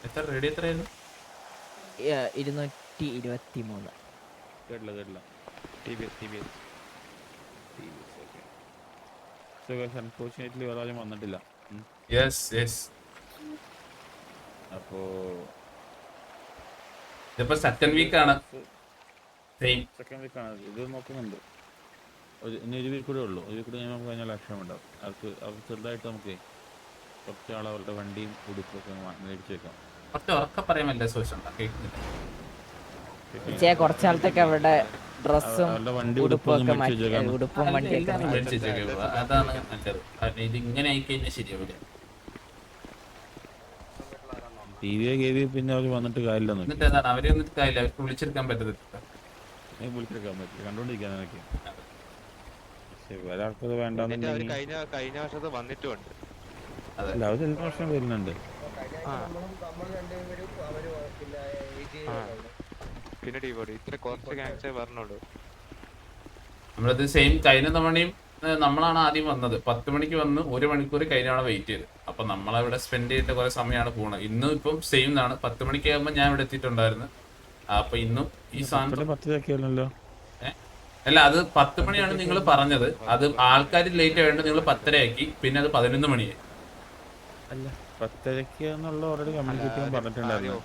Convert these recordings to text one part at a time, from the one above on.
എത്ര റേഡിയോ എത്രയായിരുന്നു? 223. കേട്ടില്ല. അൺഫോർച്ചുനേറ്റ്ലി വേറെ വന്നിട്ടില്ല. അപ്പോ ഇതിപ്പോ സെക്കൻഡ് വീക്കാണ്. സെക്കൻഡ് വീക്കാണ് ഇത് നോക്കുന്നുണ്ട്. ഇനി ഒരു വീക്ക് കൂടെ ഉള്ളൂ. ഒരു വീക്ക് കൂടെ നമുക്ക് കഴിഞ്ഞാൽ ലക്ഷ്യം ഉണ്ടാവും. അവർക്ക് ചെറുതായിട്ട് നമുക്ക് കുറച്ച് ആൾ അവരുടെ വണ്ടിയും ഉടുപ്പൊക്കെ മേടിച്ചു വെക്കാം. കുറച്ചാളത്തേക്ക് അവരുടെ ഡ്രസ്സും ഉടുപ്പൊക്കെ ഉടുപ്പും വണ്ടിയൊക്കെ അതാണ് നല്ലത്. ഇതിങ്ങനെ ആയിക്കഴിഞ്ഞാൽ ശരിയാവില്ല. TV പിന്നെ അവർ വന്നിട്ട് കാര്യമില്ല. അവരെ വന്നിട്ട് കാര്യമില്ല. അവർക്ക് വിളിച്ചെടുക്കാൻ പറ്റത്തില്ല. കണ്ടോണ്ടിരിക്കാൻ നിനക്ക് ഒരാൾക്കത് വേണ്ടെന്നുണ്ടെങ്കിൽ കഴിഞ്ഞ വർഷത്തെ വന്നിട്ടുണ്ട്. അല്ല അവർ എല്ലാ വർഷം വരുന്നുണ്ട്. പിന്നെ ഇത്ര കുറച്ച് ഗാങ്സേ പറഞ്ഞുള്ളൂ. നമ്മളത് സെയിം കഴിഞ്ഞ തവണയും നമ്മളാണ് ആദ്യം വന്നത്. 10 മണിക്ക് വന്ന് 1 മണിക്കൂർ കഴിഞ്ഞാണ് വെയിറ്റ് ചെയ്ത്. അപ്പൊ നമ്മളവിടെ സ്പെൻഡ് ചെയ്തിട്ട് കുറെ സമയമാണ് പോണത്. ഇന്നും ഇപ്പം സെയിം ആണ്. 10 മണിക്ക് ആകുമ്പോൾ ഞാൻ ഇവിടെ എത്തിയിട്ടുണ്ടായിരുന്നു. അപ്പൊ ഇന്നും ഈ സാധനം അല്ല, അത് 10 മണിയാണ് നിങ്ങൾ പറഞ്ഞത്. അത് ആൾക്കാർ ലേറ്റ് ആയതുകൊണ്ട് നിങ്ങൾ 10:30 ആക്കി. പിന്നെ അത് 11 മണിയായി. അല്ല 10:30 എന്നുള്ള ഓൾറെഡി കമ്മ്യൂണിക്കേറ്റ് ചെയ്യാൻ പറഞ്ഞിട്ടുണ്ടായിരുന്നു.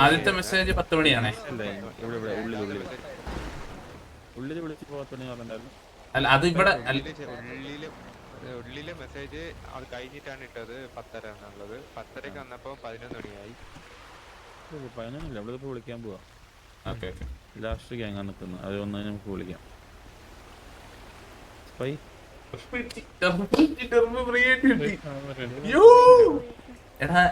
ആദ്യത്തെ മെസ്സേജ് 10 മണിയാണേ. ഉള്ളിൽ വിളിച്ച് 10 മണി പറഞ്ഞിട്ടുണ്ടായിരുന്നു. അല്ല അത് ഇവിടെ ഉള്ളിലെ മെസ്സേജ് അത് കഴിഞ്ഞിട്ടാണ് ഇട്ടത് 10:30 എന്നുള്ളത്. 10:30 വന്നപ്പോ 11 മണിയായി. 11 നമ്മളിപ്പോ വിളിക്കാൻ പോവാ. ലാസ്റ്റ് ഗ്യാങ്ങാ നിൽക്കുന്നത്. അത് വന്നാൽ നമുക്ക് വിളിക്കാം. എടാ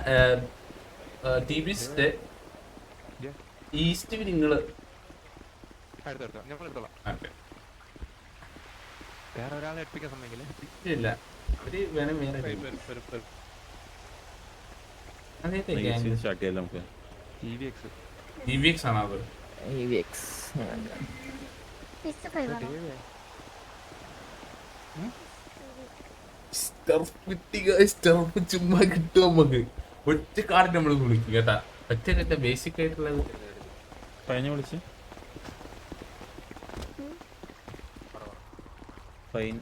ഈസ്റ്റ് നിങ്ങള് വേറെ ഒരാളെ എടുപ്പിക്കാൻ സമ്മതിക്കില്ല. ഇല്ല അവര് വേണം വേറെ നമുക്ക് EVX ആണോ അത്? ചുമ്മാ കിട്ടും നമുക്ക്. ഒറ്റ കാർഡ് നമ്മൾ വിളിക്കും കേട്ടാ. ഒറ്റ ബേസിക് ആയിട്ടുള്ളത് ഫൈനെ വിളിച്ച് ഫൈൻ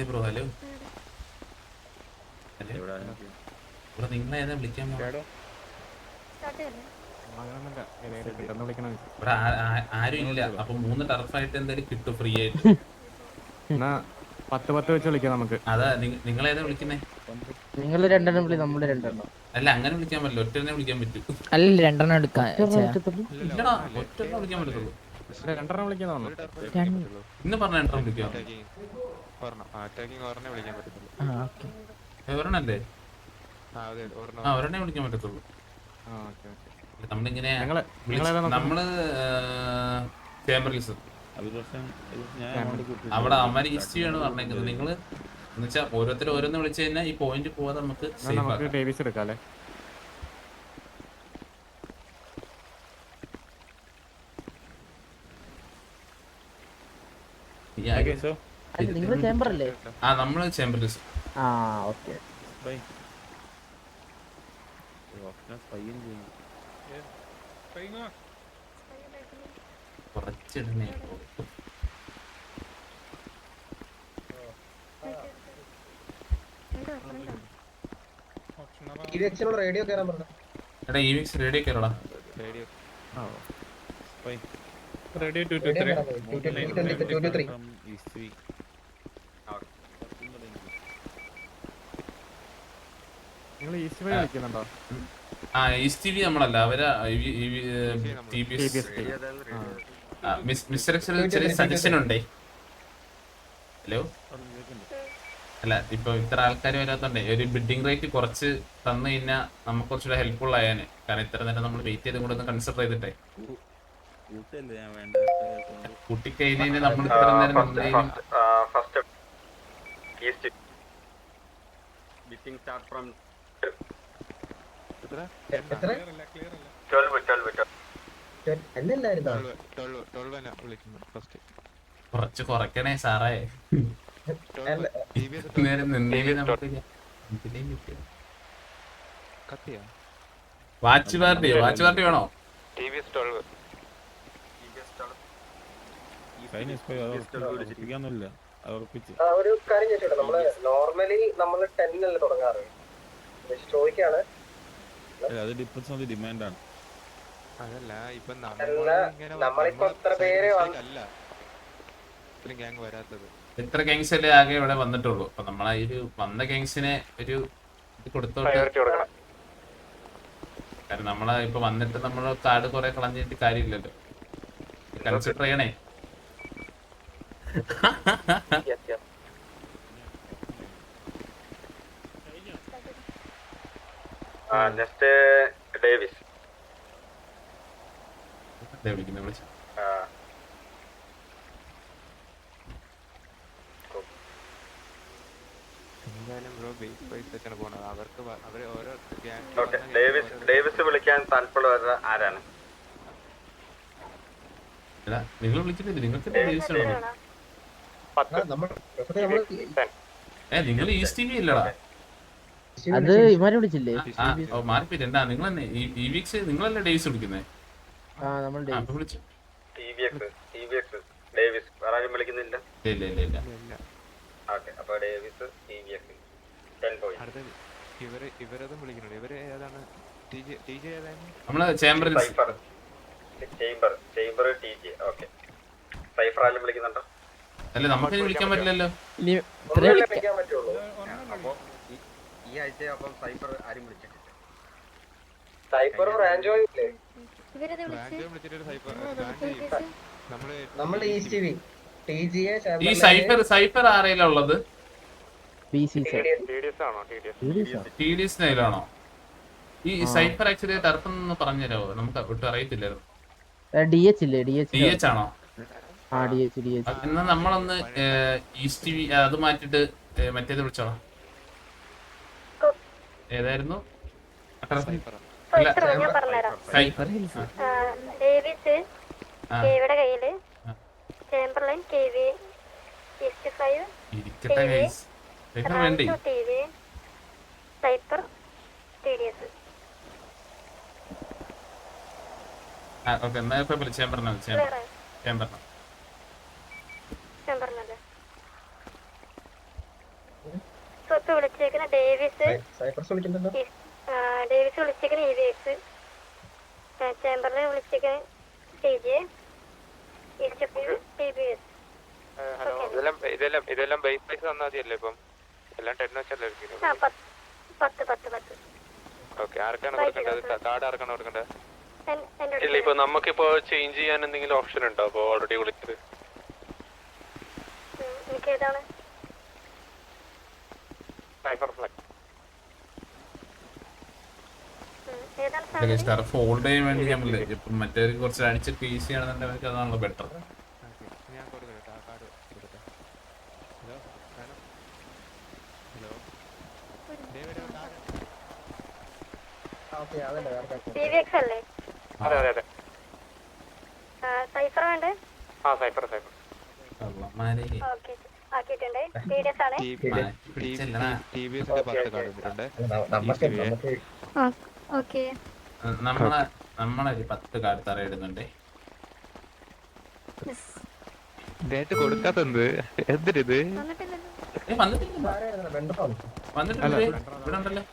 ബ്രോ. ഹലോ ബ്രോ, നിങ്ങളെ ഏതാ വിളിക്കാൻ ഇവിടെ ആരും ഇല്ല. അപ്പൊ 3 ടർഫായിട്ട് എന്തായാലും കിട്ടും ഫ്രീ ആയിട്ട്. 10 വെച്ച് വിളിക്കാം നമുക്ക്. അതാ നിങ്ങളേതാ വിളിക്കുന്നേ? നിങ്ങൾ 2 വിളി, നമ്മള് 2. അല്ല അങ്ങനെ വിളിക്കാൻ പറ്റില്ല. ഒറ്റനെ വിളിക്കാൻ പറ്റും. അല്ല 2 എടുക്കാൻ ഒറ്റനെ വിളിക്കാൻ പറ്റത്തുള്ളൂ. 2 വിളിക്കാൻ ഇന്ന് പറഞ്ഞ 2 വിളിക്കാം. ഒരെണ്ണല്ലേ? ഒരെണ്ണേ വിളിക്കാൻ പറ്റത്തുള്ളൂ. നമ്മളിങ്ങനെ നമ്മള് ചേംബർലിസ് അവിടെ അവന്മാര് ഈസ്റ്റ് ആണ് പറഞ്ഞേക്കുന്നത്. നിങ്ങള് എന്നുവെച്ചാ ഓരോരുത്തരും ഓരോന്ന് വിളിച്ചു കഴിഞ്ഞാൽ ഈ പോയിന്റ് പോവാതെ നമുക്ക് ഡേവിസ് എടുക്കാല്ലേ. നിങ്ങൾ ചേംബർ അല്ലേ? നമ്മള് ചേംബർലിസ്. കുറച്ചിടണേ. റേഡിയോ കയറാൻ പറഞ്ഞു. എടാ EVX റേഡിയോ കയറടാ. റേഡിയോ 223. നിങ്ങൾ ഈസ്റ്റ് വഴി വിളിക്കുന്നുണ്ടോ? ഈസ്റ്റ് TV നമ്മളല്ല, അവര് മിസ്റ്റർ എക്സിൽ ചെറിയ സജഷൻ ഉണ്ടേ. ഹലോ. അല്ല ഇപ്പൊ ഇത്ര ആൾക്കാർ വരാത്തോണ്ടേ ഒരു ബിഡിങ് റേറ്റ് കുറച്ച് തന്നു കഴിഞ്ഞാൽ നമുക്ക് കുറച്ചുകൂടെ ഹെൽപ്ഫുൾ ആയാന്. കാരണം ഇത്ര നേരം നമ്മൾ വെയിറ്റ് ചെയ്തും കൂടെ ഒന്ന് കൺസിഡർ ചെയ്തിട്ടേ കുട്ടിക്കഴിഞ്ഞ് നമ്മൾ ഇത്ര നേരം എന്നല്ലായിരുന്നോ? 12 വിളിക്കുന്നു ഫസ്റ്റ്. കുറച്ച് കുറയ്ക്കണേ സാറേ. നേരം നിന്നേലേ നമുക്ക് ഇതിലേം കിട്ടിയത്. കത്തിയാ വാച്ച് പാർട്ടി വേണോ? ഉറപ്പിക്കാന്നില്ല, അത് ഉറപ്പിച്ച്. ഒരു കാര്യം ചോദിച്ചോട്ടെ, നമ്മള് നോർമലി നമ്മള് 10 അല്ലേ തുടങ്ങാറ്, ചോദിക്കാണ്. അത് ഡിപ്പെൻസ് ഓൺ ദി ഡിമാൻഡാണ്. അതല്ല ഇപ്പൊ നമ്മളിപ്പോ എത്ര പേര് അല്ല ഗ്യാങ് വരാത്തത്. എത്ര ഗാങ്സ് അല്ലേ ആകെ ഇവിടെ വന്നിട്ടുള്ളൂ. അപ്പൊ നമ്മളെ ഈ ഒരു വന്ന ഗാങ്സിനെ ഒരു ഇത് കൊടുത്തോട്ടെ. കാരണം നമ്മളെ ഇപ്പൊ വന്നിട്ട് നമ്മള് കാർഡ് കുറെ കളഞ്ഞിട്ട് കാര്യമില്ലല്ലോ. കൺസിഡർ ചെയ്യണേ. Next Davis. വിളിച്ചു എന്തായാലും ബ്രോ ബേസ് പൈസ വെച്ചാണ് പോണത്. അവർക്ക് അവര് ഓരോ ഓക്കെ, ഡേവിസ് വിളിക്കാൻ താല്പര്യമുള്ള ആരാണ്? നിങ്ങൾ വിളിക്കുന്നില്ല, നിങ്ങൾക്ക് ഡേവിസാണോ? നിങ്ങൾ ഈസ്റ്റ് ടി വി അല്ലടാ. അത് ഇവരെ വിളിച്ചില്ലേ? മാറിപ്പോയിട്ട് എന്താ നിങ്ങൾ തന്നെ ഈ വീക്സ് നിങ്ങളല്ലേ ഡേവിസ് വിളിക്കുന്നത്? നമ്മൾ വിളിച്ചു ഡേവിസ് വേറെ ആരും വിളിക്കുന്നില്ല? ഇല്ല ഇല്ല ഇല്ല. ഓക്കെ, അപ്പൊ ഡേവിസ് TVX 10 പോയിന്റ്. ഇവരതും വിളിക്കുന്നുണ്ട്. ഇവര് ഏതാണ്? TJ ഏതാണ്? നമ്മള് ചേംബറിൽ ചേംബർ TJ. ഓക്കെ, സൈഫർ ആരും വിളിക്കുന്നുണ്ടോ? അല്ല നമുക്ക് വിളിക്കാൻ പറ്റില്ലല്ലോ. വിളിക്കാൻ പറ്റുള്ളൂ. അപ്പൊ ഈ ആഴ്ച അപ്പം സൈഫർ ആരും വിളിച്ചിട്ടില്ല. സൈഫറും റാഞ്ചോയും ഇല്ലേ? നമ്മള് ഈസ്റ്റ് ടി വി ഈ സൈഫർ ആരെയിലാ ഉള്ളത്? TDS ലാണോ? ഈ സൈഫർ ആക്ച്വലി ടർഫെന്ന് പറഞ്ഞുതരാമോ? നമുക്ക് ഒട്ടും അറിയത്തില്ലായിരുന്നു. DH ആണോ? എന്നാ നമ്മളൊന്ന് ഈസ്റ്റ് ടി വി അത് മാറ്റിട്ട് മറ്റേത് വിളിച്ചോളാം. ഏതായിരുന്നു? വേണ്ടി ഓക്കെ, എന്നാ ഇപ്പൊ ചേംബറിനോ? ചേംബറിനോ? വിളിച്ചേക്കുന്ന ഡേവിസ് വിളിച്ചേക്കുന്ന EVX, ചേംബറിനെ വിളിച്ചേക്കുന്ന TJ, TBS. ഇതെല്ലാം ബേസ് പൈസ തന്നാ മതിയല്ലേ? ഇപ്പം എല്ലാം 10 വെച്ചല്ലേ? 10. ഓക്കെ, ആർക്കാണ് കൊടുക്കേണ്ടത്? കാർഡ് ആർക്കാണ് കൊടുക്കേണ്ടത്? ഇല്ല, ഇപ്പൊ നമുക്കിപ്പോ ചേഞ്ച് ചെയ്യാൻ എന്തെങ്കിലും ഓപ്ഷൻ ഉണ്ടോ? അപ്പൊ ഓൾറെഡി വിളിച്ചത് എനിക്ക് ഏതാണ്? ഫോൾഡ് ചെയ്യാൻ വേണ്ടി നമ്മളില്ലേ ഇപ്പം മറ്റേ കുറച്ച് അടിച്ചിട്ട് ഈസി ആണെന്നുണ്ടെങ്കിൽ അതാണല്ലോ ബെറ്റർ. ഞാൻ കൊടുക്കട്ടെ, ആ കാർഡ് കൊടുക്കട്ടെ. TVX അല്ലേ? അതെ. സൈഫർ വേണ്ടേ? സൈഫർ. ഓക്കെ, ആക്കിയിട്ടുണ്ട്. TDS ആണ്. TBSന്റെ 10 കാർഡ് ഇട്ടിട്ടുണ്ട്. ഓക്കെ, നമ്മളൊരു 10 കാർഡ് തറ ഇടുന്നുണ്ടേ. ഡേറ്റ് കൊടുക്കാത്തത് എന്തിനിത്? വന്നിട്ടില്ലേ? ഇവിടെ ഉണ്ടല്ലോ.